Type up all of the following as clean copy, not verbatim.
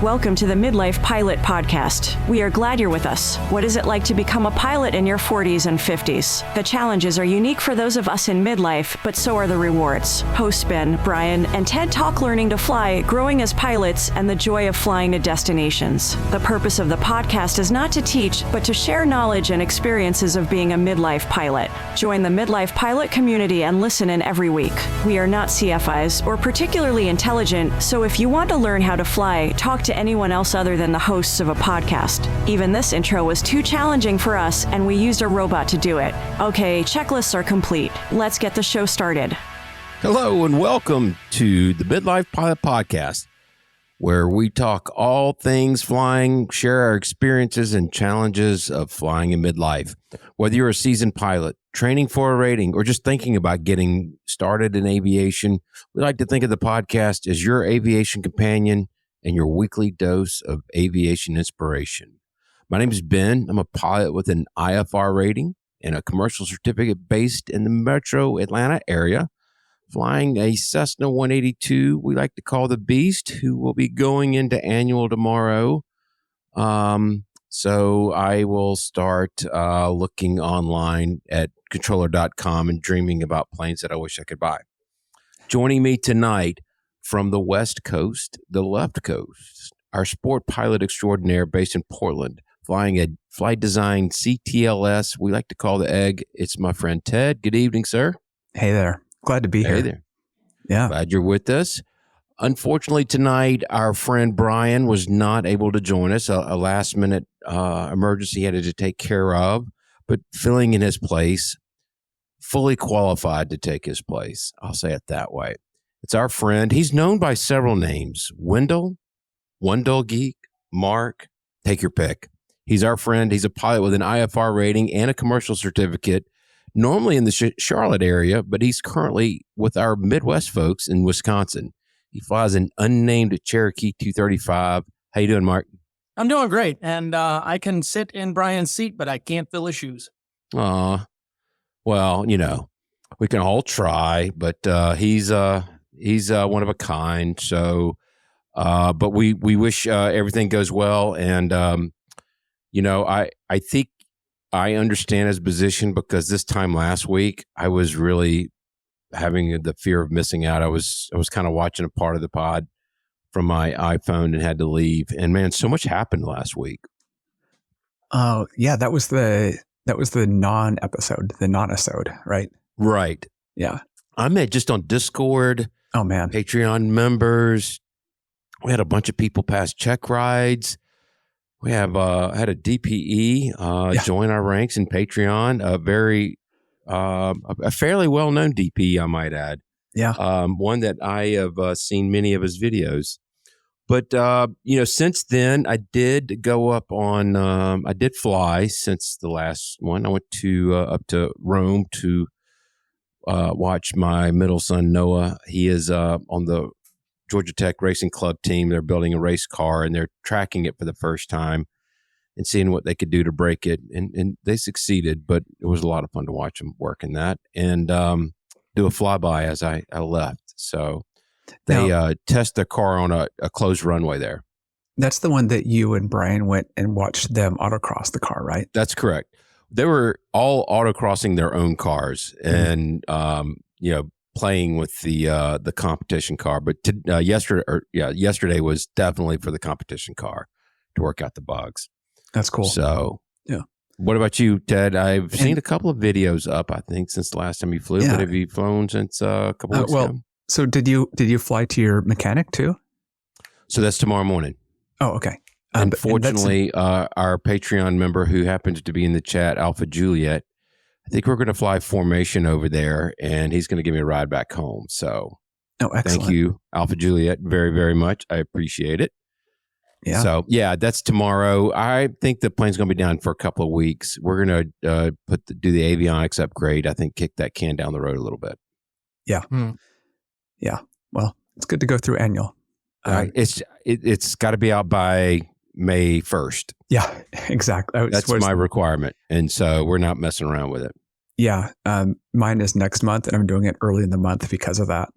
Welcome to the Midlife Pilot Podcast. We are glad you're with us. What is it like to become a pilot in your 40s and 50s? The challenges are unique for those of us in midlife, but so are the rewards. Hosts Ben, Brian, and Ted talk learning to fly, growing as pilots, and the joy of flying to destinations. The purpose of the podcast is not to teach, but to share knowledge and experiences of being a midlife pilot. Join the Midlife Pilot community and listen in every week. We are not CFIs or particularly intelligent, so if you want to learn how to fly, talk to anyone else other than the hosts of a podcast. Even this intro was too challenging for us, and we used a robot to do it. Okay, checklists are complete. Let's get the show started. Hello and welcome to the Midlife Pilot Podcast, where we talk all things flying, share our experiences and challenges of flying in midlife. Whether you're a seasoned pilot, training for a rating, or just thinking about getting started in aviation, we like to think of the podcast as your aviation companion and your weekly dose of aviation inspiration. My name is Ben. I'm a pilot with an IFR rating and a commercial certificate based in the metro Atlanta area, flying a Cessna 182 we like to call the Beast, who will be going into annual tomorrow. So I will start looking online at controller.com and dreaming about planes that I wish I could buy. Joining me tonight from the West Coast, the left coast, our sport pilot extraordinaire based in Portland, flying a Flight Design CTLS we like to call the Egg. It's my friend Ted. Good evening, sir. Hey there. Glad to be here. Hey there. Yeah. Glad you're with us. Unfortunately, tonight, our friend Brian was not able to join us. A last-minute emergency he had to take care of, but filling in his place, fully qualified to take his place. I'll say it that way. It's our friend. He's known by several names. Wendell, Geek, Mark, take your pick. He's our friend. He's a pilot with an IFR rating and a commercial certificate, normally in the Charlotte area, but he's currently with our Midwest folks in Wisconsin. He flies an unnamed Cherokee 235. How you doing, Mark? I'm doing great, and I can sit in Brian's seat, but I can't fill his shoes. Well, you know, we can all try, but he's one of a kind. So, but we wish everything goes well, and you know, I think I understand his position because this time last week I was really having the fear of missing out. I was kind of watching a part of the pod from my iPhone and had to leave. And man, so much happened last week. Oh yeah, that was the non-episode, the non-episode, right? Right. Yeah. I met just on Discord. Oh man, Patreon members. We had a bunch of people pass check rides. We have had a DPE join our ranks in Patreon. A fairly well-known DPE, I might add. Yeah. One that I have seen many of his videos. But you know, since then, I did go up on. I did fly since the last one. I went to up to Rome to watch my middle son Noah. He is on the Georgia Tech Racing Club team. They're building a race car and they're tracking it for the first time and seeing what they could do to break it. And they succeeded, but it was a lot of fun to watch them work in that and do a flyby as I left. So they test their car on a closed runway there. That's the one that you and Brian went and watched them autocross the car, right? That's correct. They were all autocrossing their own cars and, you know, playing with the competition car, but yesterday was definitely for the competition car to work out the bugs. That's cool. So, yeah. What about you, Ted? I've seen a couple of videos up, I think, since the last time you flew. But have you flown since a couple weeks ago? So did you fly to your mechanic too? So that's tomorrow morning. Oh, okay. Unfortunately, our Patreon member who happens to be in the chat, Alpha Juliet, I think we're going to fly formation over there, and he's going to give me a ride back home. So, excellent. Thank you, Alpha Juliet, very, very much. I appreciate it. Yeah. So, yeah, that's tomorrow. I think the plane's going to be down for a couple of weeks. We're going to do the avionics upgrade. I think kick that can down the road a little bit. Yeah. Yeah. Well, it's good to go through annual. It's got to be out by May 1st. Yeah, exactly. That's my requirement. And so we're not messing around with it. Yeah. Mine is next month and I'm doing it early in the month because of that.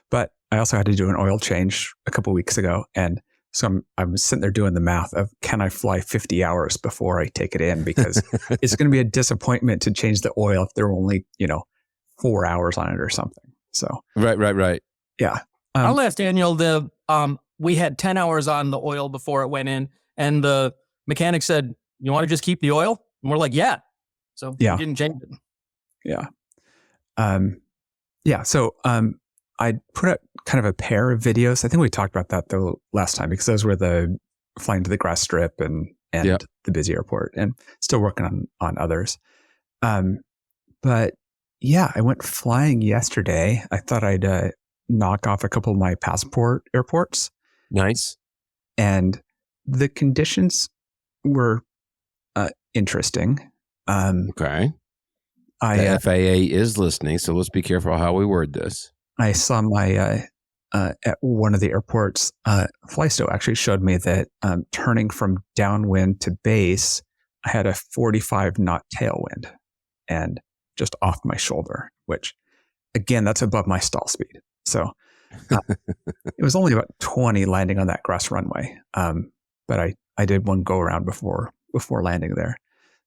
But I also had to do an oil change a couple of weeks ago and So I'm sitting there doing the math of, can I fly 50 hours before I take it in? Because it's going to be a disappointment to change the oil if there are only, 4 hours on it or something. So Right. yeah. Our last Daniel, we had 10 hours on the oil before it went in, and the mechanic said, "You want to just keep the oil?" And we're like, "Yeah." So we didn't change it. Yeah. So I put out kind of a pair of videos. I think we talked about that the last time, because those were the flying to the grass strip and the busy airport, and still working on others. But yeah, I went flying yesterday. I thought I'd knock off a couple of my passport airports. Nice. And the conditions were interesting. Okay. The FAA is listening, so let's be careful how we word this. I saw my at one of the airports, Flysto actually showed me that turning from downwind to base, I had a 45 knot tailwind and just off my shoulder, which again, that's above my stall speed. So it was only about 20 landing on that grass runway. But I did one go around before landing there.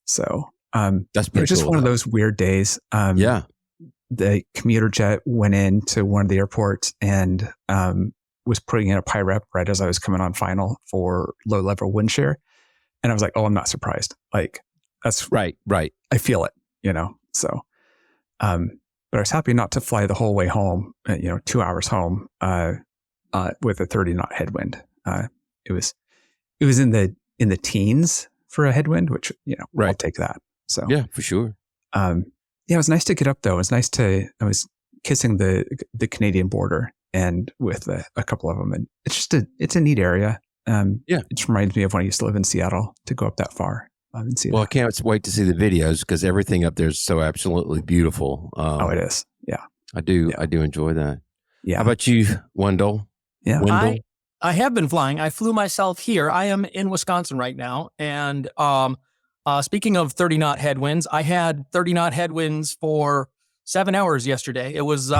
So that's pretty just cool, one of those weird days. The commuter jet went into one of the airports and was putting in a PIREP right as I was coming on final for low level wind shear. And I was like, oh, I'm not surprised. Like, that's right. I feel it, So, but I was happy not to fly the whole way home, 2 hours home with a 30 knot headwind. It was in the teens for a headwind, which, I'll take that. So yeah, for sure. It was nice to get up though. I was kissing the Canadian border and with a couple of them, and it's a neat area. It just reminds me of when I used to live in Seattle to go up that far and see. Well, I can't wait to see the videos because everything up there is so absolutely beautiful. It is. Yeah, I do. Yeah. I do enjoy that. Yeah. How about you, Wendell? Yeah, Wendell? I have been flying. I flew myself here. I am in Wisconsin right now, and speaking of 30 knot headwinds, I had 30 knot headwinds for 7 hours yesterday. It was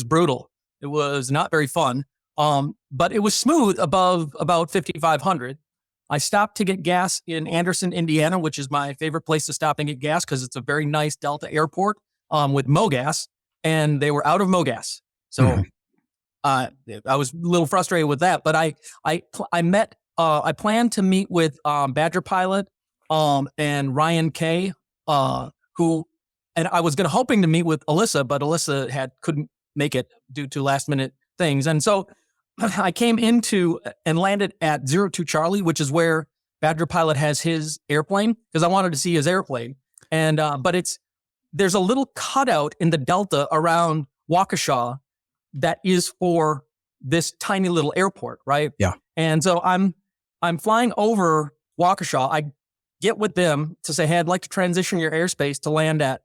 brutal. It was not very fun. But it was smooth above about 5,500. I stopped to get gas in Anderson, Indiana, which is my favorite place to stop and get gas because it's a very nice Delta airport with MoGas, and they were out of MoGas. So I was a little frustrated with that. But I planned to meet with Badger Pilot and Ryan Kay, and I was hoping to meet with Alyssa, but Alyssa couldn't make it due to last minute things. And so I came into and landed at 02 Charlie, which is where Badger Pilot has his airplane, because I wanted to see his airplane. And but there's a little cutout in the Delta around Waukesha that is for this tiny little airport, right? Yeah. And so I'm flying over Waukesha. I get with them to say, hey, I'd like to transition your airspace to land at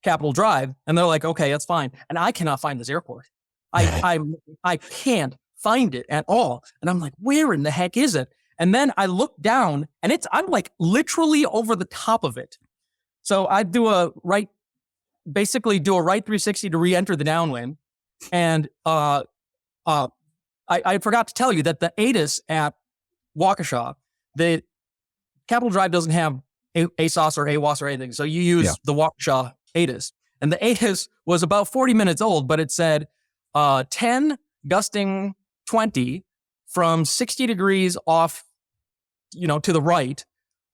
Capitol Drive. And they're like, okay, that's fine. And I cannot find this airport. I can't find it at all. And I'm like, where in the heck is it? And then I look down and I'm like literally over the top of it. So I do a right 360 to re-enter the downwind. And I forgot to tell you that the ATIS at Waukesha, the Capitol Drive doesn't have ASOS or AWOS or anything. So you use the Waukesha ATIS. And the ATIS was about 40 minutes old, but it said 10 gusting 20 from 60 degrees off, to the right.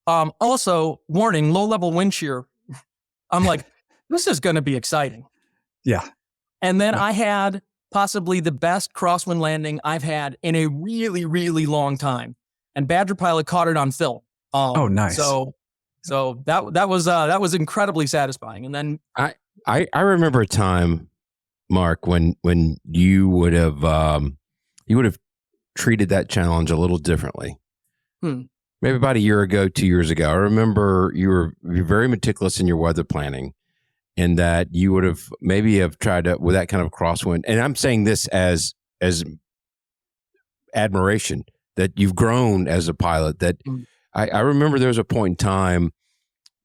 Also, warning, low level wind shear. I'm like, this is going to be exciting. Yeah. And then I had possibly the best crosswind landing I've had in a really, really long time. And Badger Pilot caught it on film. Oh, nice. So that was incredibly satisfying. And then I remember a time, Mark, when you would have treated that challenge a little differently. Maybe about a year ago, 2 years ago. I remember you're very meticulous in your weather planning, and that you would have tried to, with that kind of crosswind. And I'm saying this as admiration that you've grown as a pilot. That I remember there was a point in time,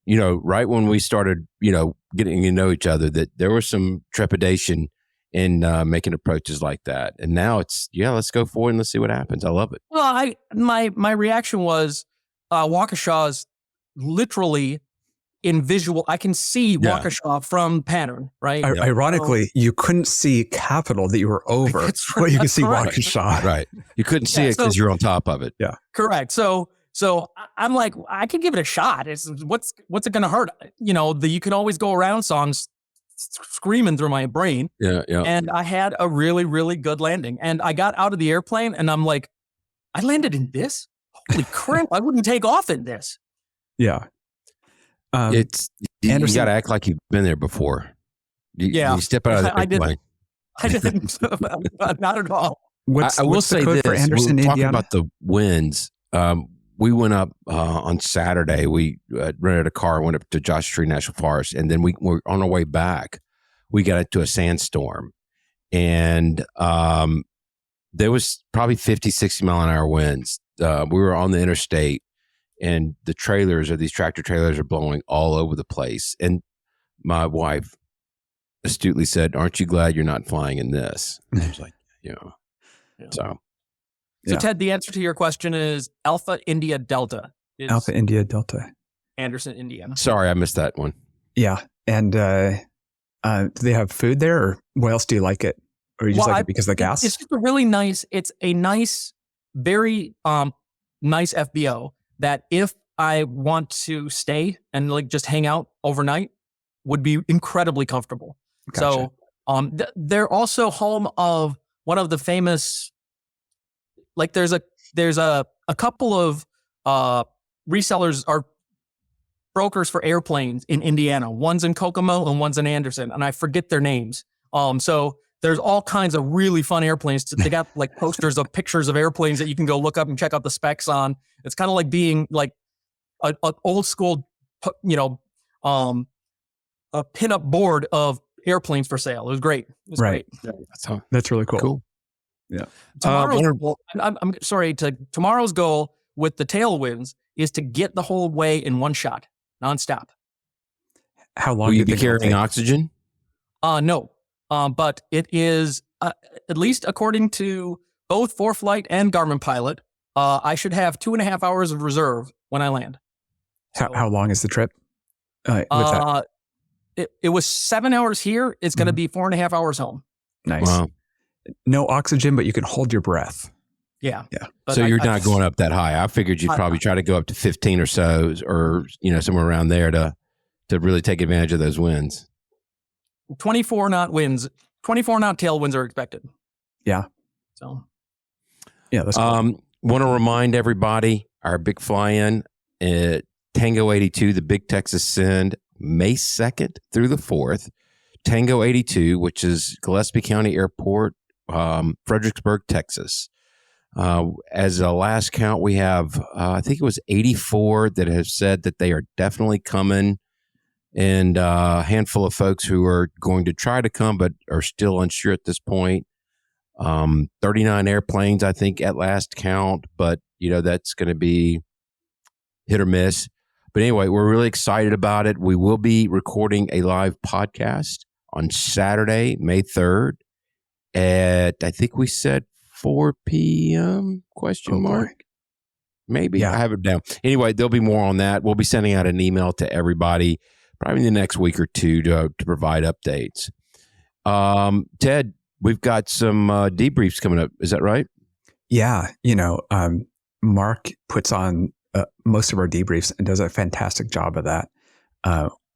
right when we started, getting to know each other, that there was some trepidation in making approaches like that. And now it's, let's go forward and let's see what happens. I love it. Well, my reaction was Waukesha's literally in visual. I can see Waukesha from pattern, right? Ironically, you couldn't see Capital that you were over, but you can see Waukesha. Right. You couldn't see it because you're on top of it. Yeah. Correct. So I'm like, I could give it a shot. It's what's it going to hurt? You can always go around songs screaming through my brain. Yeah. And I had a really, really good landing. And I got out of the airplane and I'm like, I landed in this? Holy crap. I wouldn't take off in this. Yeah. You got to act like you've been there before. You step out of the airplane. I didn't. Not at all. I will say this. For Anderson, we're talking Indiana? about the winds. We went up on Saturday. We rented a car, went up to Joshua Tree National Forest, and then we were on our way back. We got into a sandstorm, and there was probably 50, 60 mile an hour winds. We were on the interstate, and the trailers, or these tractor trailers, are blowing all over the place. And my wife astutely said, "Aren't you glad you're not flying in this?" And I was like, So, Ted, the answer to your question is Alpha India Delta. Alpha India Delta. Anderson, Indiana. Sorry, I missed that one. Yeah. And do they have food there, or why else do you like it? Or you just like it because of the gas? It's just it's a nice, very nice FBO that if I want to stay and like just hang out overnight would be incredibly comfortable. Gotcha. So they're also home of one of the famous, like there's a couple of resellers or brokers for airplanes in Indiana. One's in Kokomo and one's in Anderson, and I forget their names. So there's all kinds of really fun airplanes. They got like posters of pictures of airplanes that you can go look up and check out the specs on. It's kind of like being like an old school, a pinup board of airplanes for sale. It was great. Right. Great. That's really cool. Cool. Yeah. Tomorrow's goal with the tailwinds is to get the whole way in one shot, nonstop. How long will do you be carrying oxygen? No. But it is, at least according to both ForeFlight and Garmin Pilot, I should have 2.5 hours of reserve when I land. How long is the trip? It was 7 hours here. It's going to be 4.5 hours home. Nice. Wow. No oxygen, but you can hold your breath. Yeah. So you're not going up that high. I figured you'd probably try to go up to 15 or so, or somewhere around there to really take advantage of those winds. 24 knot tailwinds are expected. Yeah. So. Yeah. That's cool. Want to remind everybody our big fly-in at Tango 82, the Big Texas Send, May 2nd through the 4th. Tango 82, which is Gillespie County Airport, Fredericksburg, Texas. As a last count, we have, I think it was 84 that have said that they are definitely coming, and a handful of folks who are going to try to come but are still unsure at this point. 39 airplanes, I think, at last count, but that's going to be hit or miss. But anyway, we're really excited about it. We will be recording a live podcast on Saturday, May 3rd at, I think we said 4 p.m. ? Maybe. Yeah. I have it down. Anyway, there'll be more on that. We'll be sending out an email to everybody probably in the next week or two to provide updates. Ted, we've got some debriefs coming up. Is that right? Yeah. Mark puts on most of our debriefs and does a fantastic job of that.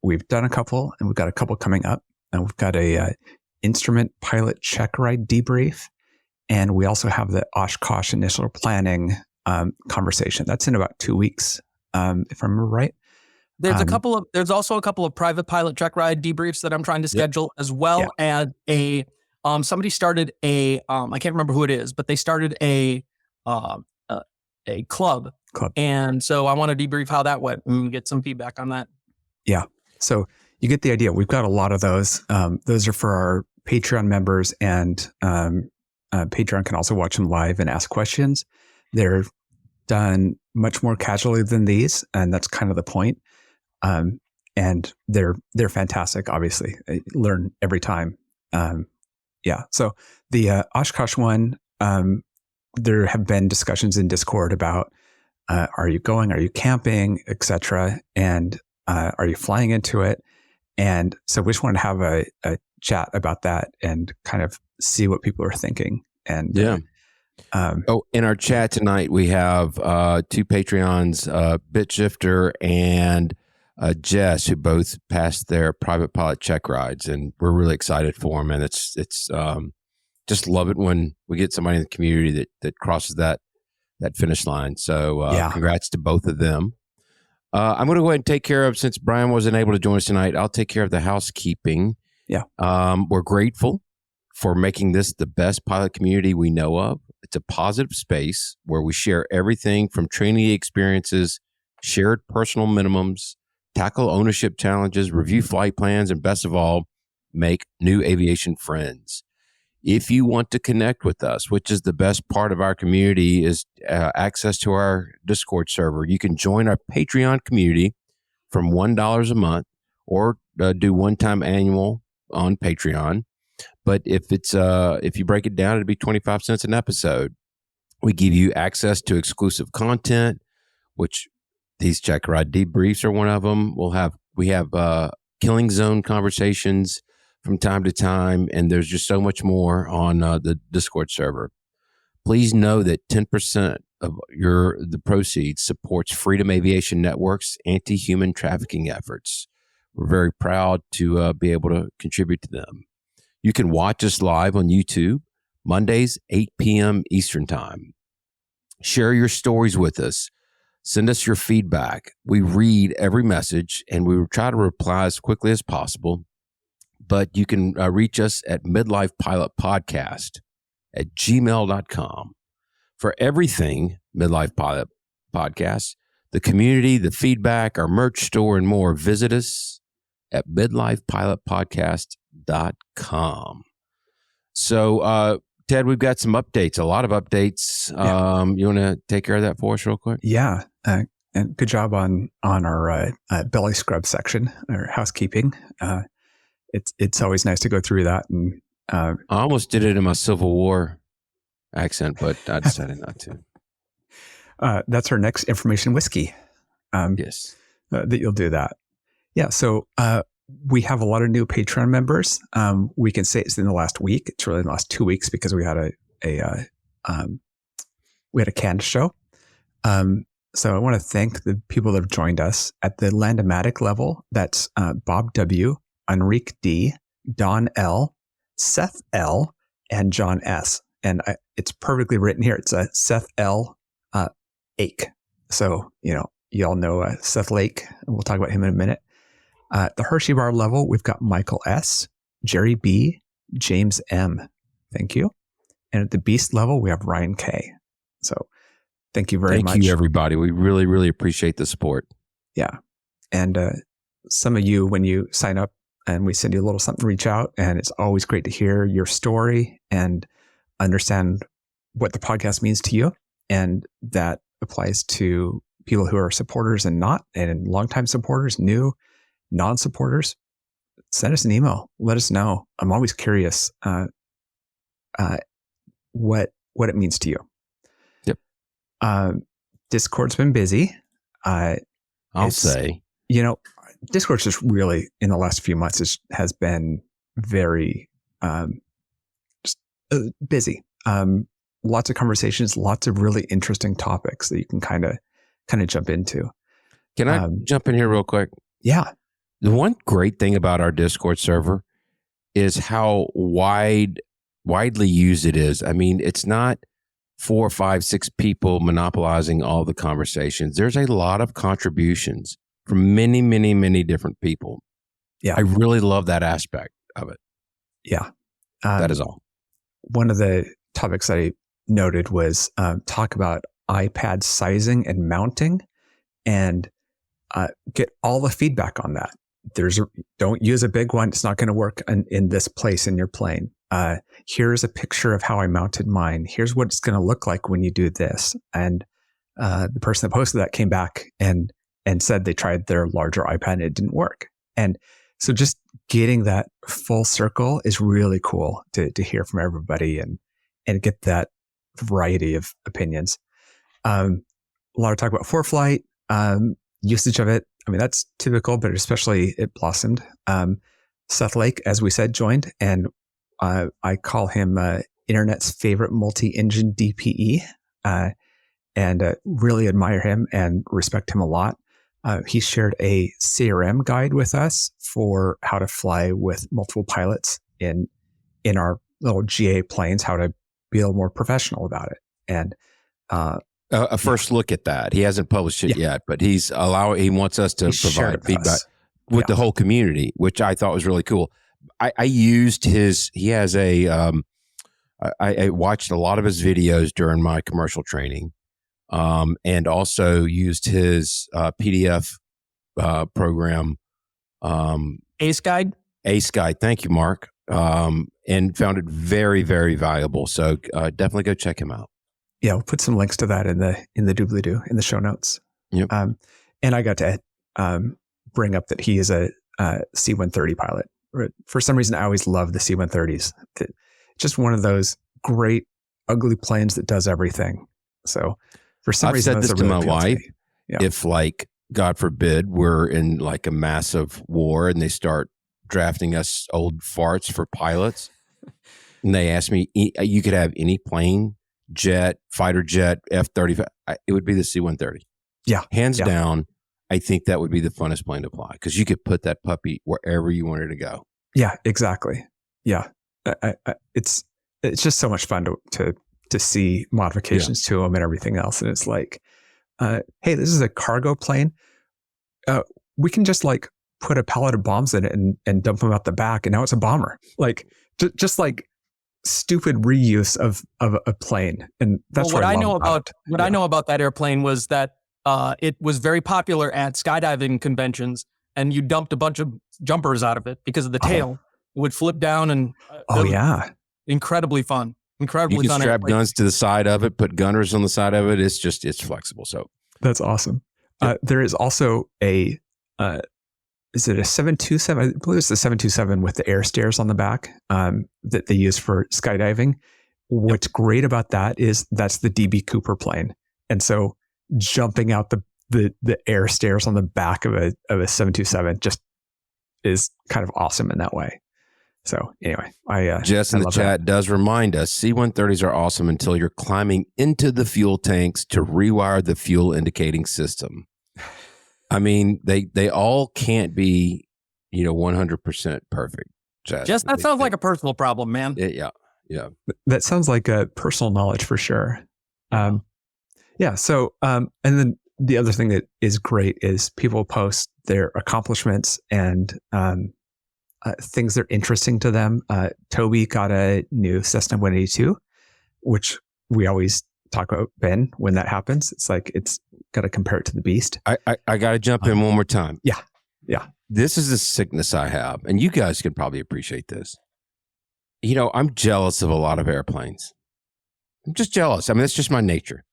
We've done a couple, and we've got a couple coming up. And we've got a instrument pilot check ride debrief, and we also have the Oshkosh initial planning conversation. That's in about 2 weeks, if I remember right. There's also a couple of private pilot check ride debriefs that I'm trying to schedule, as well as a somebody started a I can't remember who it is, but they started a club. And so I want to debrief how that went and get some feedback on that. Yeah. So you get the idea. We've got a lot of those. Those are for our Patreon members, and Patreon can also watch them live and ask questions. They're done much more casually than these, and that's kind of the point. And they're fantastic, obviously. I learn every time. Yeah. So the Oshkosh one, there have been discussions in Discord about are you going, are you camping, etc., and are you flying into it? And so we just want to have a chat about that and kind of see what people are thinking. And in our chat tonight, we have two Patreons, BitShifter and Jess, who both passed their private pilot check rides, and we're really excited for them. And it's just love it when we get somebody in the community that crosses that finish line. So congrats to both of them. I'm going to go ahead and take care of, since Brian wasn't able to join us tonight, I'll take care of the housekeeping. Yeah. We're grateful for making this the best pilot community we know of. It's a positive space where we share everything from training experiences, shared personal minimums, tackle ownership challenges, review flight plans, and best of all, make new aviation friends. If you want to connect with us, which is the best part of our community, is access to our Discord server. You can join our Patreon community from $1 a month, or do one-time annual on Patreon. But if you break it down, it'd be 25 cents an episode. We give you access to exclusive content, which these check ride debriefs are one of them. We have killing zone conversations from time to time, and there's just so much more on the Discord server. Please know that 10% of the proceeds supports Freedom Aviation Network's anti-human trafficking efforts. We're very proud to be able to contribute to them. You can watch us live on YouTube, Mondays, 8 p.m. Eastern Time. Share your stories with us. Send us your feedback. We read every message, and we will try to reply as quickly as possible. But you can reach us at midlifepilotpodcast@gmail.com. For everything Midlife Pilot Podcast, the community, the feedback, our merch store, and more, visit us at midlifepilotpodcast.com. So, Ted, we've got some updates, a lot of updates. Yeah. You want to take care of that for us real quick? Yeah. And good job on our belly scrub section, or housekeeping. It's always nice to go through that. And I almost did it in my Civil War accent, but I decided not to. That's our next information whiskey. Yes. That you'll do that. Yeah. So we have a lot of new Patreon members. We can say it's in the last week. It's really in the last 2 weeks because we had a canned show. So I want to thank the people that have joined us at the Landomatic level. That's Bob W., Enrique D., Don L., Seth L., and John S. And it's perfectly written here. It's Seth L. Ake. So, you all know Seth Lake, and we'll talk about him in a minute. At the Hershey Bar level, we've got Michael S., Jerry B., James M. Thank you. And at the Beast level, we have Ryan K. So thank you very much. Thank you, everybody. We really, really appreciate the support. Yeah. And some of you, when you sign up and we send you a little something, reach out. And it's always great to hear your story and understand what the podcast means to you. And that applies to people who are supporters and not, and longtime supporters, new, non-supporters. Send us an email. Let us know. I'm always curious what it means to you. Yep. Discord's been busy. I'll say. Discord's just really, in the last few months, has been very busy. Lots of conversations, lots of really interesting topics that you can kind of jump into. Can I jump in here real quick? Yeah. The one great thing about our Discord server is how widely used it is. I mean, it's not 4, 5, 6 people monopolizing all the conversations. There's a lot of contributions from many, many, many different people. Yeah. I really love that aspect of it. Yeah. That is all. One of the topics I noted was talk about iPad sizing and mounting, and get all the feedback on that. Don't use a big one. It's not going to work in this place in your plane. Here's a picture of how I mounted mine. Here's what it's going to look like when you do this. And the person that posted that came back and said they tried their larger iPad and it didn't work. And so just getting that full circle is really cool to hear from everybody and get that variety of opinions. A lot of talk about foreflight, usage of it. I mean, that's typical, but especially it blossomed. Seth Lake, as we said, joined, and I call him internet's favorite multi-engine DPE, and really admire him and respect him a lot. He shared a CRM guide with us for how to fly with multiple pilots in our little GA planes, how to be a little more professional about it. And a first look at that. He hasn't published it yet, but he wants us to provide feedback with the whole community, which I thought was really cool. I used he has I watched a lot of his videos during my commercial training, and also used his PDF program. Ace Guide? Ace Guide. Thank you, Mark. And found it very, very valuable. So definitely go check him out. Yeah, we'll put some links to that in the doobly-doo, in the show notes. Yep. And I got to bring up that he is a C-130 pilot. For some reason, I always love the C-130s. It's just one of those great, ugly planes that does everything. So for some reason, I've said this to my wife. Yeah. If, like, God forbid, we're in like a massive war and they start drafting us old farts for pilots, and they ask me, you could have any plane, jet, fighter jet, F-35, it would be the C-130. Yeah. Hands down, I think that would be the funnest plane to fly because you could put that puppy wherever you wanted to go. Yeah, exactly. Yeah. It's just so much fun to see modifications to them and everything else. And it's like, hey, this is a cargo plane. We can just like put a pallet of bombs in it and dump them out the back. And now it's a bomber. Like just like stupid reuse of a plane. And that's what I know about that airplane was that it was very popular at skydiving conventions, and you dumped a bunch of jumpers out of it because of the tail. It would flip down and incredibly fun. Incredibly fun. You can strap guns to the side of it, put gunners on the side of it. It's flexible. So that's awesome. There is also is it a 727? I believe it's the 727 with the air stairs on the back that they use for skydiving. What's great about that is that's the DB Cooper plane. And so jumping out the air stairs on the back of a 727 just is kind of awesome in that way. So anyway, Jess in the chat does remind us C-130s are awesome until you're climbing into the fuel tanks to rewire the fuel indicating system. I mean, they all can't be, 100% perfect. Jess, that sounds like a personal problem, man. Yeah. That sounds like a personal knowledge for sure. So, and then the other thing that is great is people post their accomplishments and things that are interesting to them. Toby got a new Cessna 182, which we always talk about, Ben, when that happens. It's like, it's got to compare it to the beast. I got to jump in one more time. Yeah. This is a sickness I have, and you guys could probably appreciate this. I'm jealous of a lot of airplanes. I'm just jealous. I mean, that's just my nature.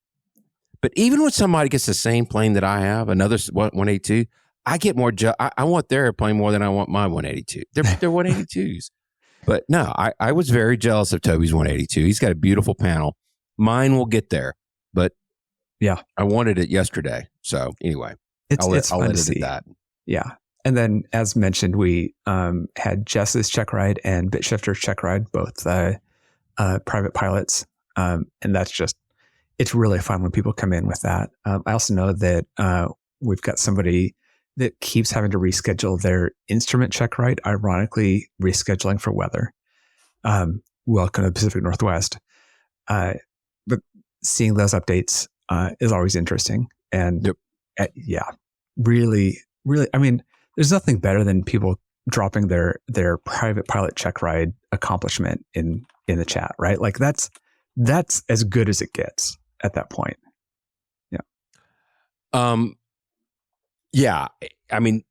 But even when somebody gets the same plane that I have, another 182, I get more I want their airplane more than I want my 182. They're 182s. But no, I was very jealous of Toby's 182. He's got a beautiful panel. Mine will get there. But yeah, I wanted it yesterday. So anyway, I'll let fun it to see. at that. Yeah. And then, as mentioned, we had Jess's check ride and BitShifter's check ride, both private pilots. And that's just, it's really fun when people come in with that. I also know that we've got somebody that keeps having to reschedule their instrument check ride, ironically rescheduling for weather. Welcome to the Pacific Northwest. But seeing those updates is always interesting. And really, I mean, there's nothing better than people dropping their private pilot check ride accomplishment in the chat, right? Like that's as good as it gets at that point. Yeah. I mean,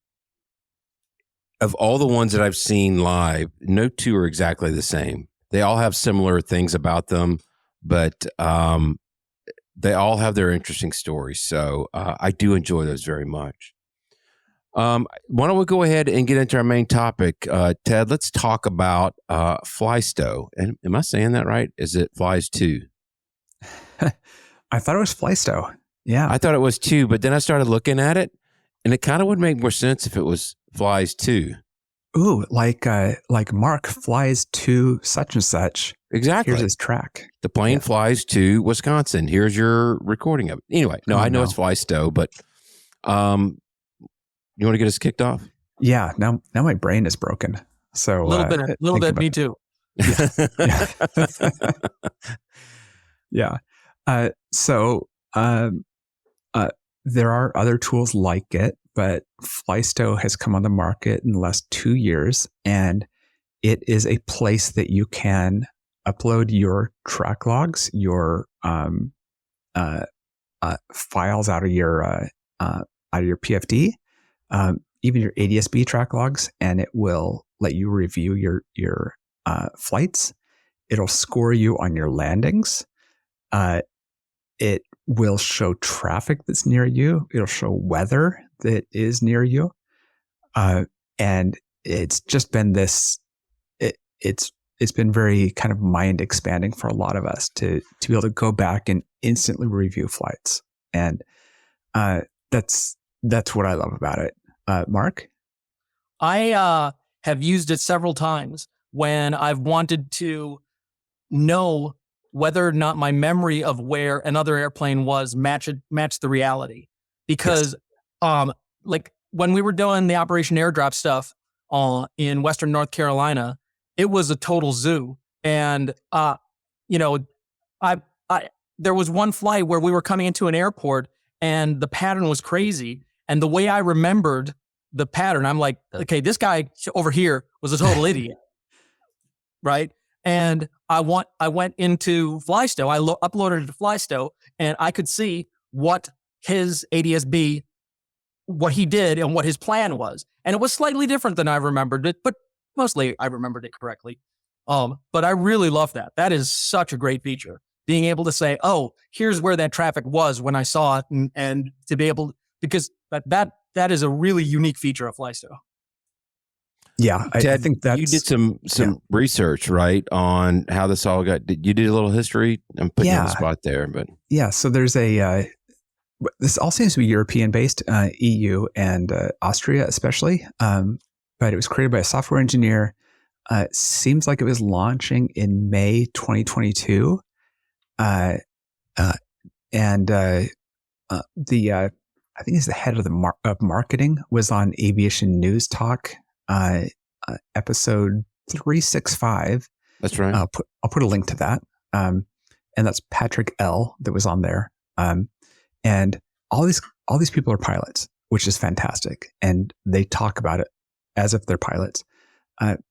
of all the ones that I've seen live, no two are exactly the same. They all have similar things about them, but they all have their interesting stories. So I do enjoy those very much. Why don't we go ahead and get into our main topic? Ted, let's talk about Flysto. And am I saying that right? Is it Flysto? I thought it was Flysto. Yeah. I thought it was too, but then I started looking at it, and it kind of would make more sense if it was Flysto. Ooh, like Mark flies to such and such. Exactly. Here's his track. The plane flies to Wisconsin. Here's your recording of it. Anyway, I know it's Flysto, but you want to get us kicked off? Yeah. Now my brain is broken. So a little bit. Me too. Yeah. Yeah. So there are other tools like it, but Flysto has come on the market in the last 2 years, and it is a place that you can upload your track logs, your files out of your PFD, even your ADSB track logs, and it will let you review your flights. It'll score you on your landings. It will show traffic that's near you. It'll show weather that is near you. And it's just been this, it's been very kind of mind expanding for a lot of us to be able to go back and instantly review flights. And that's what I love about it. Mark? I have used it several times when I've wanted to know whether or not my memory of where another airplane was matched the reality. Because like when we were doing the Operation Airdrop stuff in Western North Carolina, it was a total zoo. And there was one flight where we were coming into an airport and the pattern was crazy. And the way I remembered the pattern, I'm like, okay, this guy over here was a total idiot. Right? And I went into Flysto. I uploaded it to Flysto, and I could see what his ADSB, what he did, and what his plan was. And it was slightly different than I remembered it, but mostly I remembered it correctly. But I really love that. That is such a great feature. Being able to say, oh, here's where that traffic was when I saw it, and to be able, because that is a really unique feature of Flysto. Yeah, Ted, I think that you did some research, right, on how this all got. You did a little history. I'm putting you on the spot there, but so there's this all seems to be European based, EU and Austria especially. But it was created by a software engineer. Seems like it was launching in May 2022, and I think he's the head of of marketing was on Aviation News Talk. Episode 365. That's right. I'll put a link to that. And that's Patrick L. that was on there. And all these people are pilots, which is fantastic. And they talk about it as if they're pilots.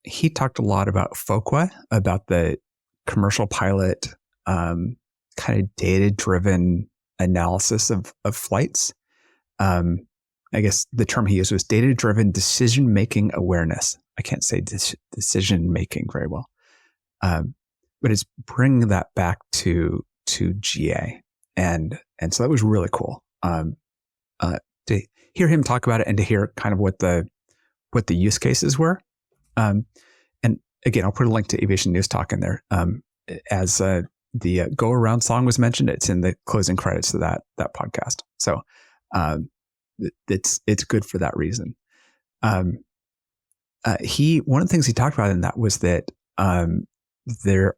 He talked a lot about FOQA, about the commercial pilot, kind of data-driven analysis of flights. I guess the term he used was data-driven decision-making awareness. I can't say decision-making very well, but it's bringing that back to GA, and so that was really cool to hear him talk about it and to hear kind of what the use cases were. And again, I'll put a link to Aviation News Talk in there. As the Go Around song was mentioned, it's in the closing credits of that podcast. So. It's good for that reason. One of the things he talked about in that was that the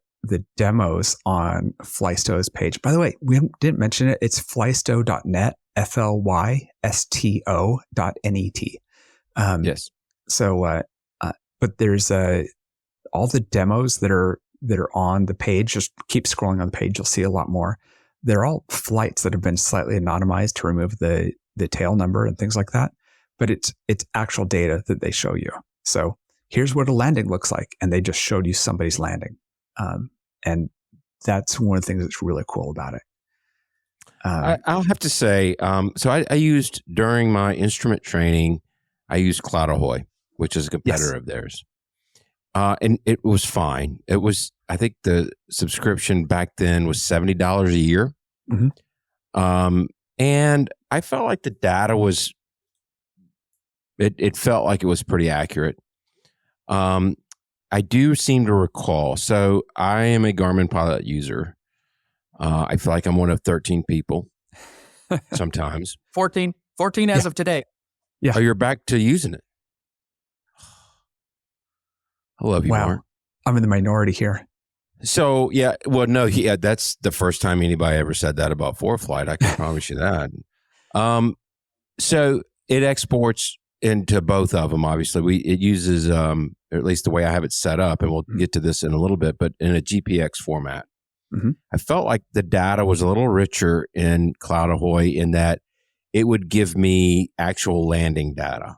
demos on Flysto's page. By the way, we didn't mention it. It's flysto.net, flysto.net. Yes. So, but there's all the demos that are on the page. Just keep scrolling on the page. You'll see a lot more. They're all flights that have been slightly anonymized to remove the tail number and things like that. But it's actual data that they show you. So here's what a landing looks like. And they just showed you somebody's landing. And that's one of the things that's really cool about it. I'll have to say, so I used during my instrument training, I used Cloud Ahoy, which is a competitor of theirs. And it was fine. It was, I think the subscription back then was $70 a year. Mm-hmm. And I felt like the data was it felt like it was pretty accurate. I do seem to recall. So I am a Garmin Pilot user. I feel like I'm one of 13 people sometimes. 14 as of today. Yeah. Oh, you're back to using it. I love you, Wow. Mark. I'm in the minority here. So, that's the first time anybody ever said that about ForeFlight. I can promise you that. So it exports into both of them. Obviously, it uses, or at least the way I have it set up, and we'll get to this in a little bit, but in a GPX format. Mm-hmm. I felt like the data was a little richer in Cloud Ahoy in that it would give me actual landing data.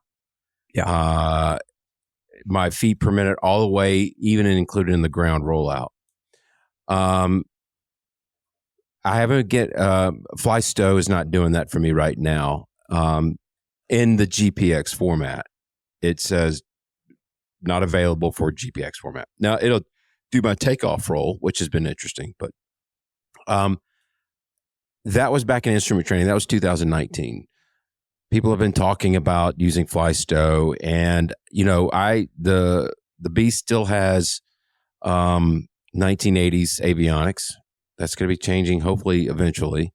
Yeah. My feet per minute all the way, even included in the ground rollout. I haven't Flysto is not doing that for me right now. In the GPX format, it says not available for GPX format. Now it'll do my takeoff roll, which has been interesting, but that was back in instrument training. That was 2019. People have been talking about using Flysto, and the beast still has 1980s avionics. That's going to be changing hopefully eventually.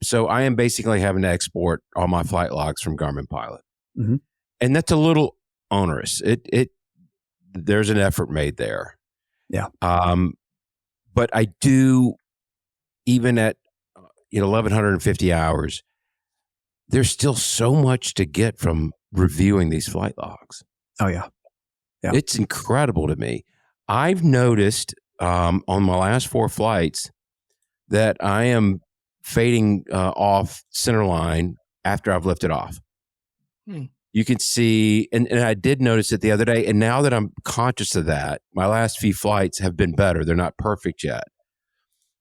So I am basically having to export all my flight logs from Garmin Pilot, and that's a little onerous. There's an effort made there. Yeah. But I do, even at 1,150 hours, there's still so much to get from reviewing these flight logs. Oh, yeah. Yeah. It's incredible to me. I've noticed on my last 4 flights that I am fading off center line after I've lifted off. You can see, and I did notice it the other day, and now that I'm conscious of that, my last few flights have been better. They're not perfect yet.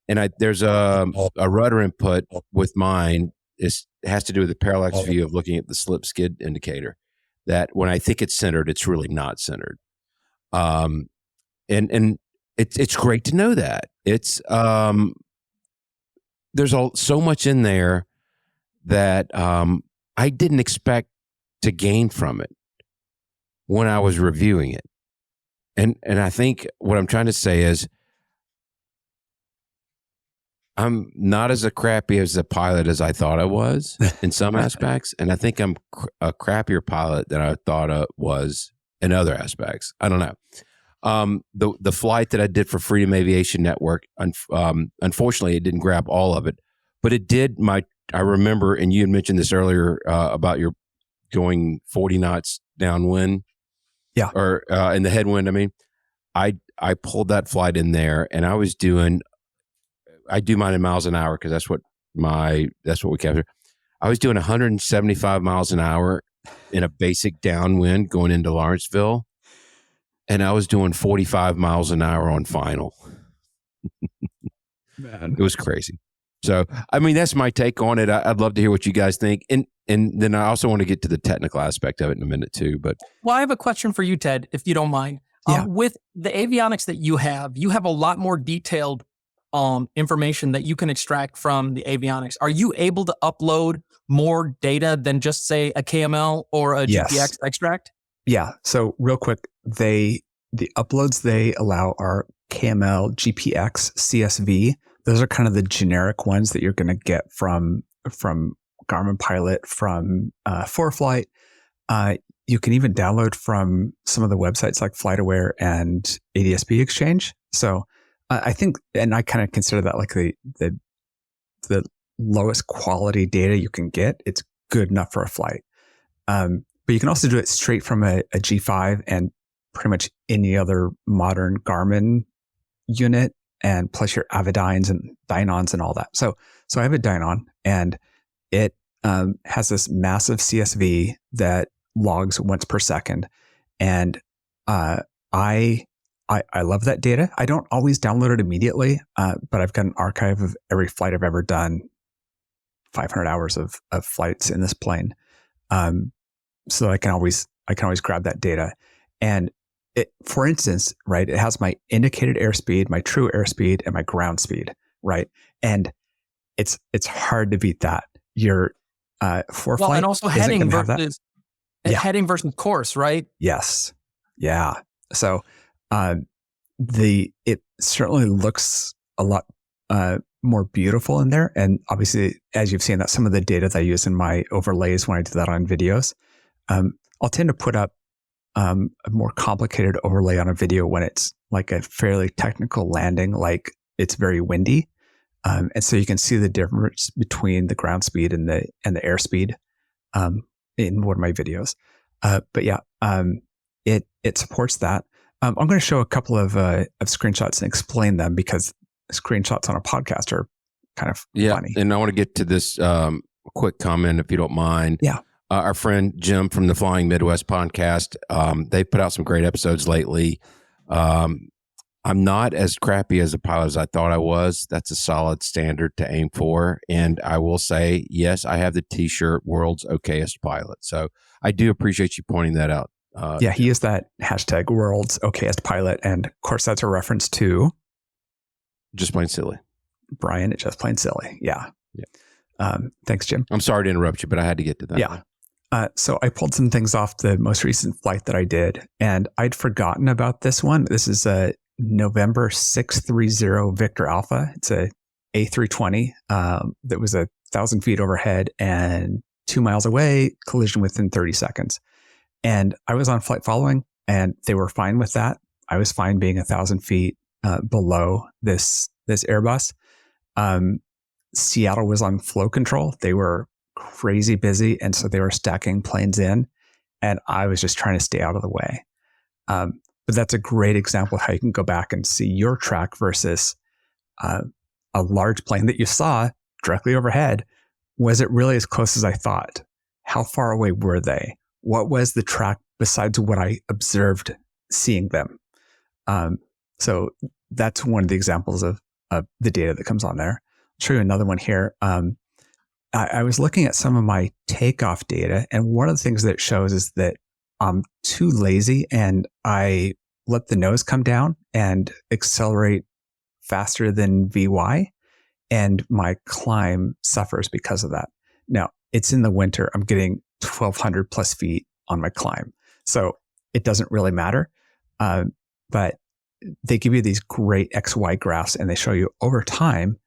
And there's a rudder input with mine. It has to do with the parallax view of looking at the slip skid indicator, that when I think it's centered, it's really not centered. And it's great to know that. It's there's so much in there that I didn't expect to gain from it when I was reviewing it. And I think what I'm trying to say is I'm not as crappy as a pilot as I thought I was in some aspects. And I think I'm a crappier pilot than I thought I was in other aspects. I don't know. The flight that I did for Freedom Aviation Network, unfortunately, it didn't grab all of it, but it did I remember, and you had mentioned this earlier about your going 40 knots downwind. Yeah. Or in the headwind. I mean, I pulled that flight in there, and I do mine in miles an hour because that's what we capture. I was doing 175 miles an hour in a basic downwind going into Lawrenceville, and I was doing 45 miles an hour on final. Man, it was crazy. So, I mean, that's my take on it. I'd love to hear what you guys think, and then I also want to get to the technical aspect of it in a minute too. But I have a question for you, Ted, if you don't mind. Yeah. With the avionics that you have a lot more detailed information that you can extract from the avionics. Are you able to upload more data than just, say, a KML or a GPX extract? Yeah. So real quick, the uploads they allow are KML, GPX, CSV. Those are kind of the generic ones that you're going to get from Garmin Pilot, from ForeFlight. You can even download from some of the websites like FlightAware and ADSB Exchange. So I think, and I kind of consider that like the lowest quality data you can get. It's good enough for a flight. But you can also do it straight from a G5 and pretty much any other modern Garmin unit, and plus your Avidynes and Dynons and all that. So I have a Dynon, and it has this massive CSV that logs once per second. And I love that data. I don't always download it immediately, but I've got an archive of every flight I've ever done, 500 hours of flights in this plane. So I can always grab that data. And for instance, right, it has my indicated airspeed, my true airspeed, and my ground speed, right? And it's hard to beat that. Your ForeFlight and also heading versus heading versus course, right? Yes. Yeah. So it certainly looks a lot more beautiful in there. And obviously, as you've seen, that's some of the data that I use in my overlays when I do that on videos. I'll tend to put up a more complicated overlay on a video when it's like a fairly technical landing, like it's very windy. And so you can see the difference between the ground speed and the airspeed in one of my videos. But yeah, it supports that. I'm going to show a couple of screenshots and explain them because screenshots on a podcast are kind of funny. And I want to get to this quick comment, if you don't mind. Yeah. Our friend Jim from the Flying Midwest podcast, they put out some great episodes lately. I'm not as crappy as a pilot as I thought I was. That's a solid standard to aim for. And I will say, yes, I have the t-shirt World's Okayest Pilot. So I do appreciate you pointing that out. He used that hashtag World's Okayest Pilot. And of course, that's a reference to Just Plain Silly. Brian at Just Plain Silly. Yeah. Thanks, Jim. I'm sorry to interrupt you, but I had to get to that. Yeah. So I pulled some things off the most recent flight that I did, and I'd forgotten about this one. This is a November 630 Victor Alpha. It's a A320 that was 1,000 feet overhead and 2 miles away, collision within 30 seconds. And I was on flight following, and they were fine with that. I was fine being 1,000 feet below this Airbus. Seattle was on flow control. They were crazy busy, and so they were stacking planes in, and I was just trying to stay out of the way. But that's a great example of how you can go back and see your track versus a large plane that you saw directly overhead. Was it really as close as I thought? How far away were they? What was the track besides what I observed seeing them? So that's one of the examples of the data that comes on there. I'll show you another one here. I was looking at some of my takeoff data, and one of the things that it shows is that I'm too lazy and I let the nose come down and accelerate faster than VY, and my climb suffers because of that. Now, it's in the winter. I'm getting 1,200 plus feet on my climb, so it doesn't really matter. But they give you these great XY graphs, and they show you over time,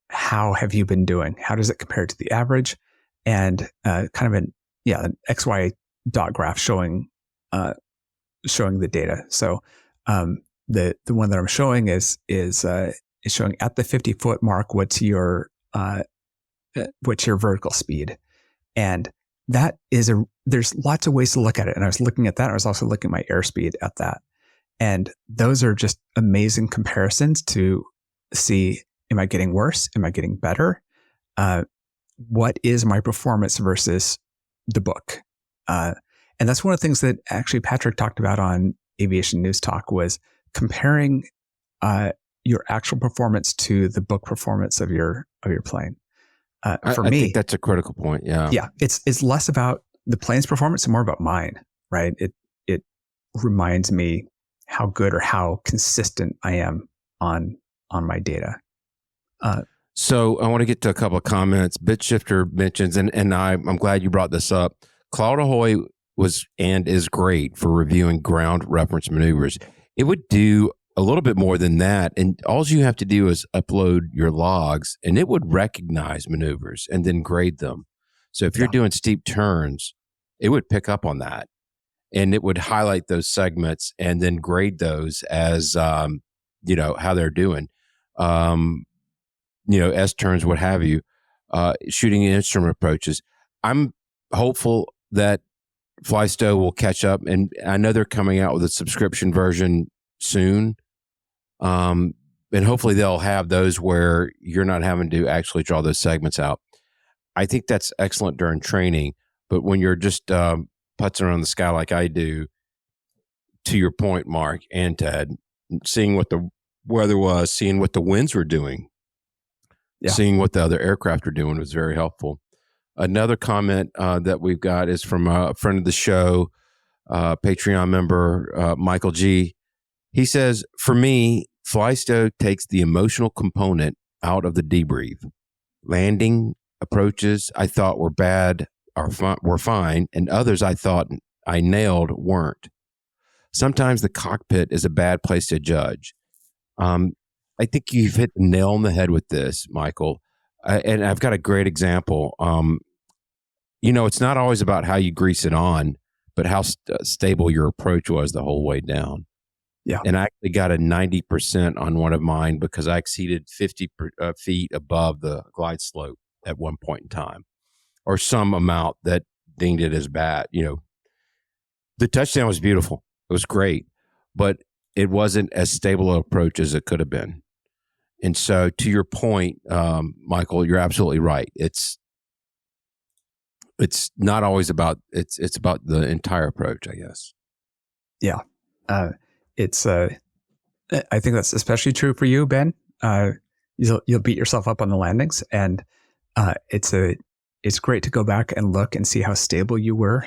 how have you been doing? How does it compare to the average? And kind of an XY dot graph showing the data. So the one that I'm showing is showing at the 50-foot mark what's your vertical speed, and that is there's lots of ways to look at it. And I was looking at that. I was also looking at my airspeed at that, and those are just amazing comparisons to see. Am I getting worse? Am I getting better? What is my performance versus the book? And that's one of the things that actually Patrick talked about on Aviation News Talk was comparing your actual performance to the book performance of your plane. I think that's a critical point. Yeah. Yeah. It's less about the plane's performance and more about mine, right? It reminds me how good or how consistent I am on my data. So I want to get to a couple of comments. BitShifter mentions, and I'm glad you brought this up. Cloud Ahoy was and is great for reviewing ground reference maneuvers. It would do a little bit more than that, and all you have to do is upload your logs, and it would recognize maneuvers and then grade them. So if you're doing steep turns, it would pick up on that, and it would highlight those segments and then grade those as how they're doing. S turns, what have you, shooting instrument approaches. I'm hopeful that Flysto will catch up, and I know they're coming out with a subscription version soon. And hopefully they'll have those where you're not having to actually draw those segments out. I think that's excellent during training, but when you're just putzing around the sky like I do, to your point, Mark and Ted, seeing what the weather was, seeing what the winds were doing, seeing what the other aircraft are doing was very helpful. Another comment that we've got is from a friend of the show, Patreon member, Michael G. He says, for me, Flysto takes the emotional component out of the debrief. Landing approaches I thought were bad were fine, and others I thought I nailed weren't. Sometimes the cockpit is a bad place to judge. I think you've hit the nail on the head with this, Michael. And I've got a great example. It's not always about how you grease it on, but how stable your approach was the whole way down. Yeah. And I actually got a 90% on one of mine because I exceeded 50 feet above the glide slope at one point in time, or some amount that dinged it as bad. The touchdown was beautiful. It was great, but it wasn't as stable an approach as it could have been. And so, to your point, Michael, you're absolutely right. It's not always about it's about the entire approach, I guess. Yeah, I think that's especially true for you, Ben. You'll beat yourself up on the landings, and it's great to go back and look and see how stable you were.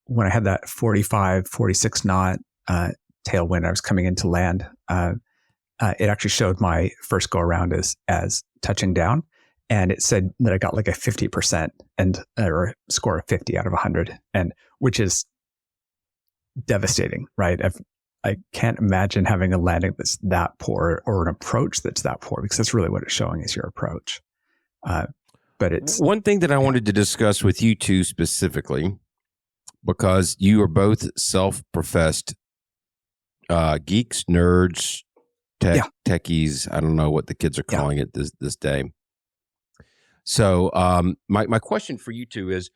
When I had that 45, 46 knot tailwind, I was coming into land. It actually showed my first go around as touching down, and it said that I got like a 50% or a score of 50 out of 100, and which is devastating, right? I can't imagine having a landing that's that poor or an approach that's that poor, because that's really what it's showing is your approach. But it's one thing that I wanted to discuss with you two specifically, because you are both self-professed geeks, nerds, techies. I don't know what the kids are calling it this day. So my question for you two is,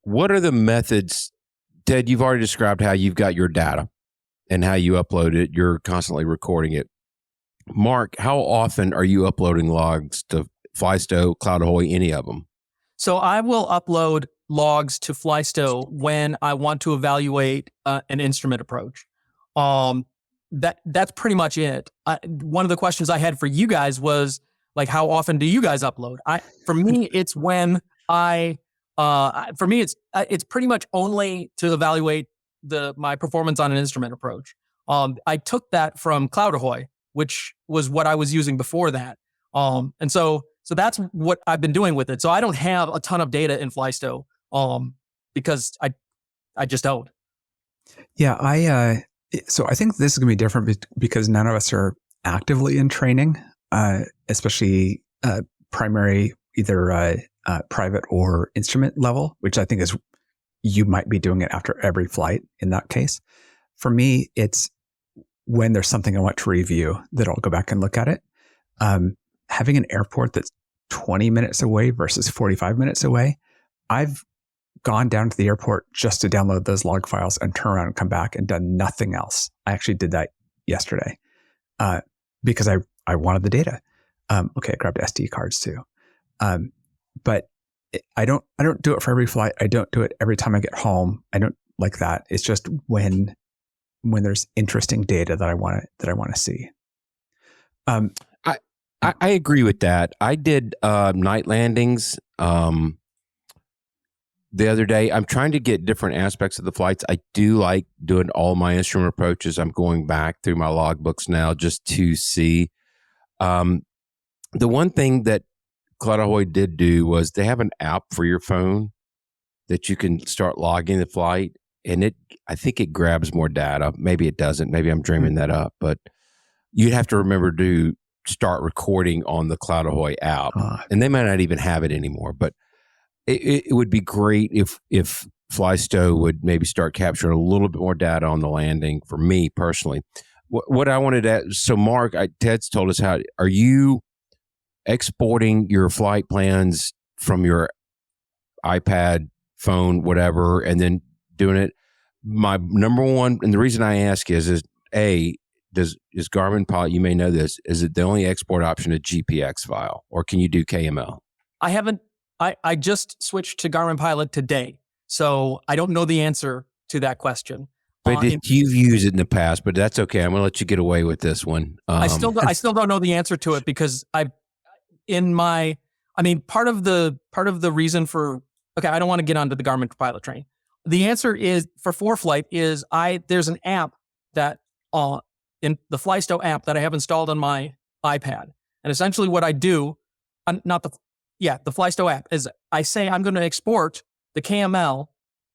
what are the methods? Ted, you've already described how you've got your data and how you upload it. You're constantly recording it. Mark, how often are you uploading logs to Flysto, Cloud Ahoy, any of them? So I will upload logs to Flysto when I want to evaluate an instrument approach. That's pretty much it. One of the questions I had for you guys was like, how often do you guys upload? For me, it's when it's pretty much only to evaluate my performance on an instrument approach. I took that from Cloud Ahoy, which was what I was using before that. And so that's what I've been doing with it. So I don't have a ton of data in Flysto, because I just don't. Yeah, so I think this is going to be different because none of us are actively in training, especially primary, either private or instrument level, which I think is you might be doing it after every flight in that case. For me, it's when there's something I want to review that I'll go back and look at it. Having an airport that's 20 minutes away versus 45 minutes away, I've gone down to the airport just to download those log files and turn around and come back and done nothing else. I actually did that yesterday because I wanted the data. Okay, I grabbed SD cards too. But I don't do it for every flight. I don't do it every time I get home. I don't like that. It's just when there's interesting data that I want to see. I agree with that. I did night landings the other day. I'm trying to get different aspects of the flights. I do like doing all my instrument approaches. I'm going back through my logbooks now just to see. The one thing that Cloud Ahoy did do was they have an app for your phone that you can start logging the flight, and I think it grabs more data. Maybe it doesn't. Maybe I'm dreaming that up, but you'd have to remember to start recording on the Cloud Ahoy app, and they might not even have it anymore. But it would be great if Flysto would maybe start capturing a little bit more data on the landing for me personally. What I wanted to, so Mark, Ted's told us how, are you exporting your flight plans from your iPad, phone, whatever, and then doing it? My number one, and the reason I ask is is Garmin Pilot, you may know this, is it the only export option a GPX file, or can you do KML? I just switched to Garmin Pilot today, so I don't know the answer to that question. But you've used it in the past, but that's okay. I'm going to let you get away with this one. I still don't know the answer to it because part of the reason for, okay, I don't want to get onto the Garmin Pilot train. The answer is for ForeFlight is there's an app that in the Flysto app that I have installed on my iPad, and essentially what I do, not the the Flysto app is I say I'm going to export the KML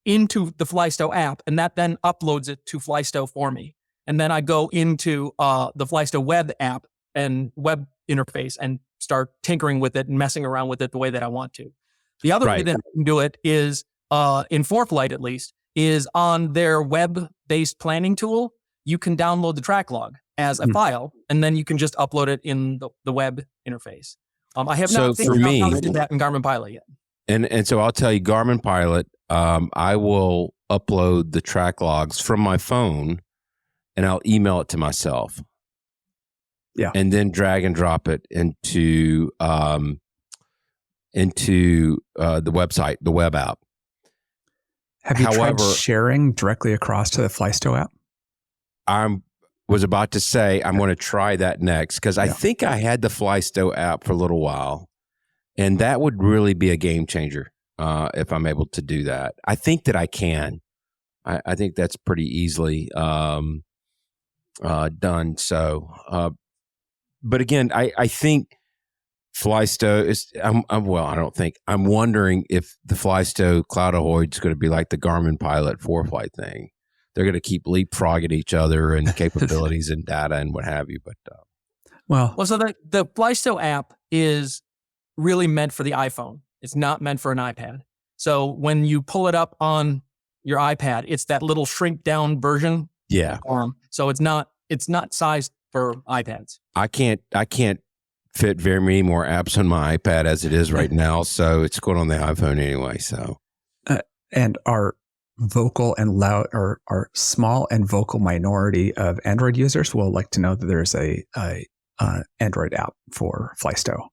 into the Flysto app, and that then uploads it to Flysto for me. And then I go into the Flysto web app and web interface and start tinkering with it and messing around with it the way that I want to. The other way that I can do it is, in ForeFlight at least, is on their web-based planning tool. You can download the track log as a file, and then you can just upload it in the web interface. I have not figured out how to do that in Garmin Pilot yet. And so I'll tell you, Garmin Pilot, I will upload the track logs from my phone, and I'll email it to myself. Yeah. And then drag and drop it into the website, the web app. Have you tried sharing directly across to the Flysto app? I was about to say I'm going to try that next, because I think I had the Flysto app for a little while, and that would really be a game changer if I'm able to do that. I think that I can. I think that's pretty easily done. So, but again, I think Flysto is, I'm wondering if the Flysto Cloud Ahoy is going to be like the Garmin Pilot ForeFlight thing. They're going to keep leapfrogging each other and capabilities and data and what have you. But so the Flysto app is really meant for the iPhone. It's not meant for an iPad. So when you pull it up on your iPad, it's that little shrink down version. Yeah. So it's not sized for iPads. I can't fit very many more apps on my iPad as it is right now. So it's going on the iPhone anyway. So, and our vocal and loud, or our small and vocal minority of Android users will like to know that there's a Android app for Flysto.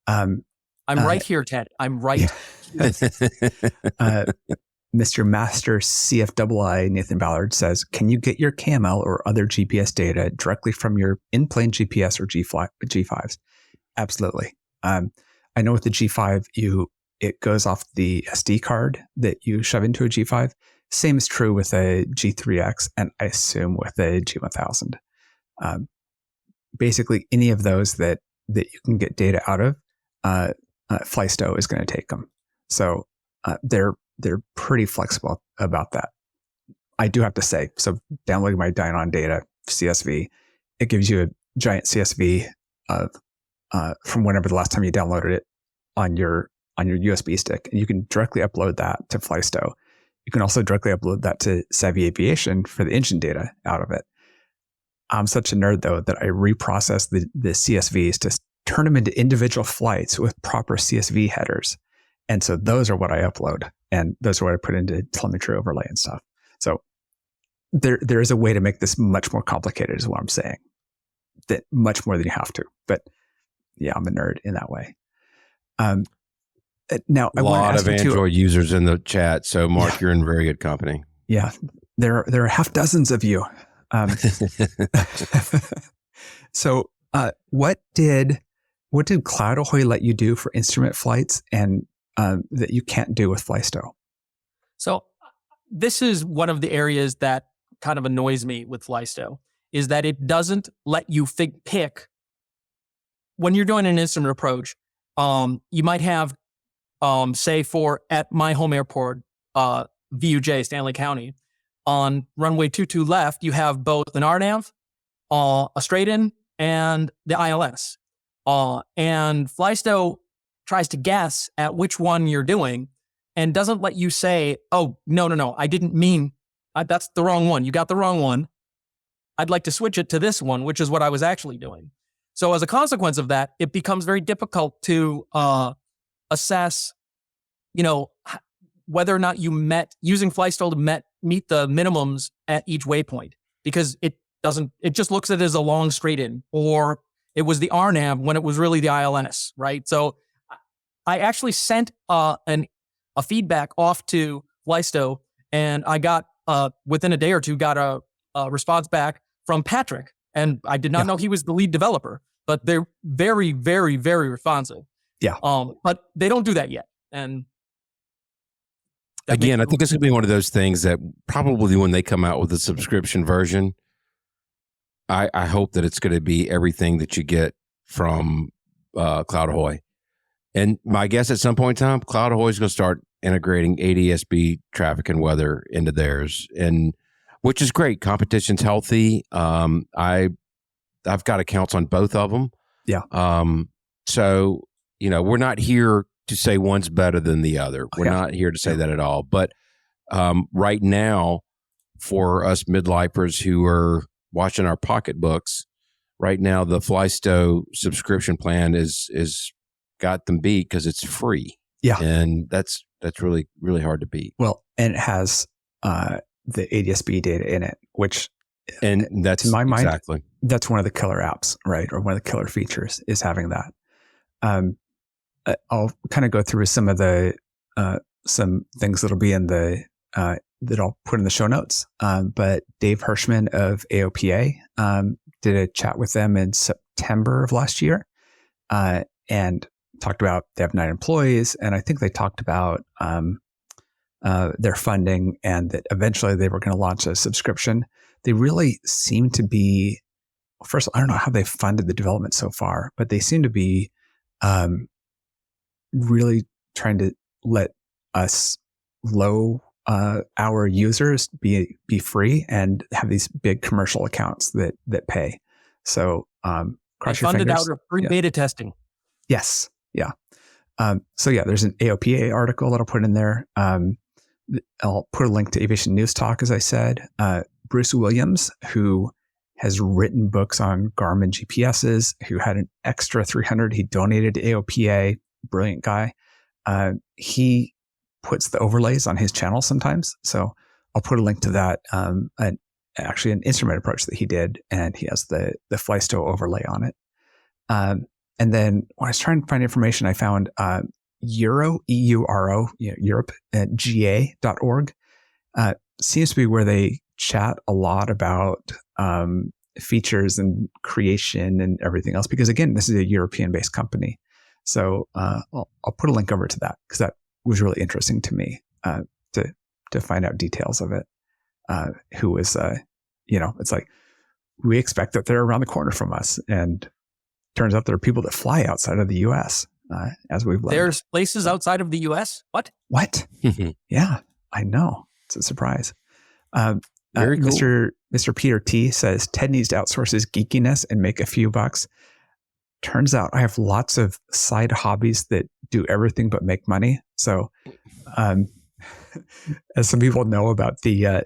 I'm right here, Ted. I'm right. Mr. Master CFII Nathan Ballard says, can you get your KML or other GPS data directly from your in-plane GPS or G5s? Absolutely. I know with the G5, it goes off the SD card that you shove into a G5. Same is true with a G3X, and I assume with a G1000. Basically, any of those that you can get data out of, Flysto is going to take them. So they're pretty flexible about that. I do have to say, so downloading my Dynon data CSV, it gives you a giant CSV of from whenever the last time you downloaded it on your USB stick, and you can directly upload that to Flysto. You can also directly upload that to Savvy Aviation for the engine data out of it. I'm such a nerd though that I reprocess the CSVs to turn them into individual flights with proper CSV headers. And so those are what I upload, and those are what I put into telemetry overlay and stuff. So there is a way to make this much more complicated, is what I'm saying. That much more than you have to. But yeah, I'm a nerd in that way. Now, a lot of Android users in the chat. So Mark, you're in very good company. Yeah, there are half dozens of you. So what did Cloud Ahoy let you do for instrument flights and that you can't do with Flysto? So this is one of the areas that kind of annoys me with Flysto, is that it doesn't let you pick when you're doing an instrument approach. You might have, say, at my home airport, VUJ, Stanley County, on runway 22 left, you have both an RNAV, a straight in, and the ILS. And Flysto tries to guess at which one you're doing and doesn't let you say, oh, no, I didn't mean, that's the wrong one. You got the wrong one. I'd like to switch it to this one, which is what I was actually doing. So as a consequence of that, it becomes very difficult to assess, whether or not you using Flysto to meet the minimums at each waypoint, because it just looks at it as a long straight in, or it was the RNAV when it was really the ILS, right? So I actually sent a feedback off to Flysto, and I got, within a day or two, got a response back from Patrick. And I did not know he was the lead developer, but they're very, very, very responsive. Yeah. But they don't do that yet. And again, I think it's going to be one of those things that probably when they come out with a subscription version, I hope that it's going to be everything that you get from Cloud Ahoy. And my guess at some point in time, Cloud Ahoy is going to start integrating ADSB traffic and weather into theirs, and which is great. Competition's healthy. I've got accounts on both of them. Yeah. So, we're not here to say one's better than the other. We're not here to say that at all. But right now, for us midlifers who are watching our pocketbooks, right now the Flysto subscription plan is got them beat because it's free. Yeah. And that's really, really hard to beat. Well, and it has the ADSB data in it, which, and that's to my mind, exactly, that's one of the killer apps, right? Or one of the killer features is having that. I'll kind of go through some of the some things that'll be in the that I'll put in the show notes. But Dave Hirschman of AOPA did a chat with them in September of last year, and talked about they have 9 employees, and I think they talked about their funding and that eventually they were going to launch a subscription. They really seem to be, first, I don't know how they funded the development so far, but they seem to be really trying to let us low hour users be free and have these big commercial accounts that pay. So cross your funded fingers. out of free beta testing. Yes. Yeah. So yeah, there's an AOPA article that I'll put in there. I'll put a link to Aviation News Talk, as I said. Bruce Williams, who has written books on Garmin GPSs, who had an extra 300 he donated to AOPA. Brilliant guy. He puts the overlays on his channel sometimes. So I'll put a link to that. Actually an instrument approach that he did, and he has the Flysto overlay on it. And then when I was trying to find information, I found Euro, EURO, Europe at ga.org. Seems to be where they chat a lot about features and creation and everything else. Because again, this is a European-based company. So I'll put a link over to that because that was really interesting to me to find out details of it. Who was, it's like we expect that they're around the corner from us, and turns out there are people that fly outside of the U.S. As we've learned. There's places outside of the U.S. What? Yeah, I know. It's a surprise. Very cool. Mr. Peter T says Ted needs to outsource his geekiness and make a few bucks. Turns out I have lots of side hobbies that do everything but make money. So, as some people know about the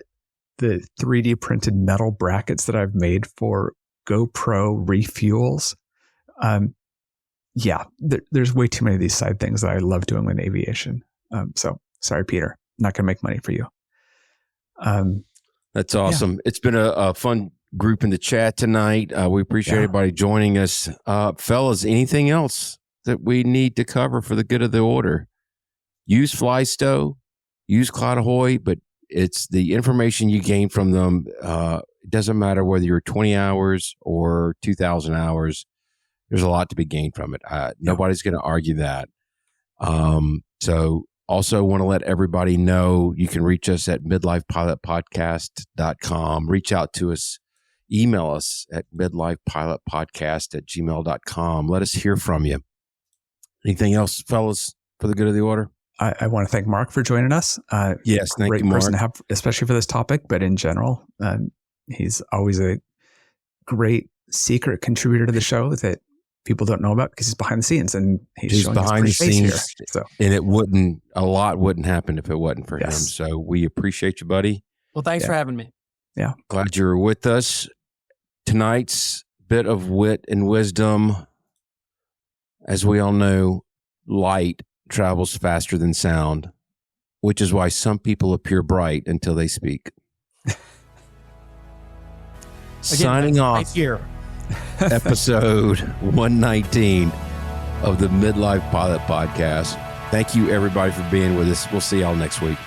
3D printed metal brackets that I've made for GoPro refuels. There's way too many of these side things that I love doing with aviation. So sorry, Peter, not going to make money for you. That's awesome. Yeah. It's been a fun group in the chat tonight. We appreciate everybody joining us. Fellas, anything else that we need to cover for the good of the order? Use Flysto, use Cloud Ahoy, but it's the information you gain from them. It doesn't matter whether you're 20 hours or 2,000 hours. There's a lot to be gained from it. Nobody's going to argue that. So also want to let everybody know you can reach us at midlifepilotpodcast.com. Reach out to us. Email us at midlifepilotpodcast@gmail.com. Let us hear from you. Anything else, fellas, for the good of the order? I want to thank Mark for joining us. Yes, thank you, Mark. Great person to have, especially for this topic, but in general, he's always a great secret contributor to the show that people don't know about because he's behind the scenes, and he's behind the scenes here, so. And a lot wouldn't happen if it wasn't for him. So we appreciate you, buddy. Well, thanks for having me. Yeah. Glad you're with us. Tonight's bit of wit and wisdom. As we all know, light travels faster than sound, which is why some people appear bright until they speak. Signing off here. Episode 119 of the Midlife Pilot Podcast. Thank you, everybody, for being with us. We'll see y'all next week.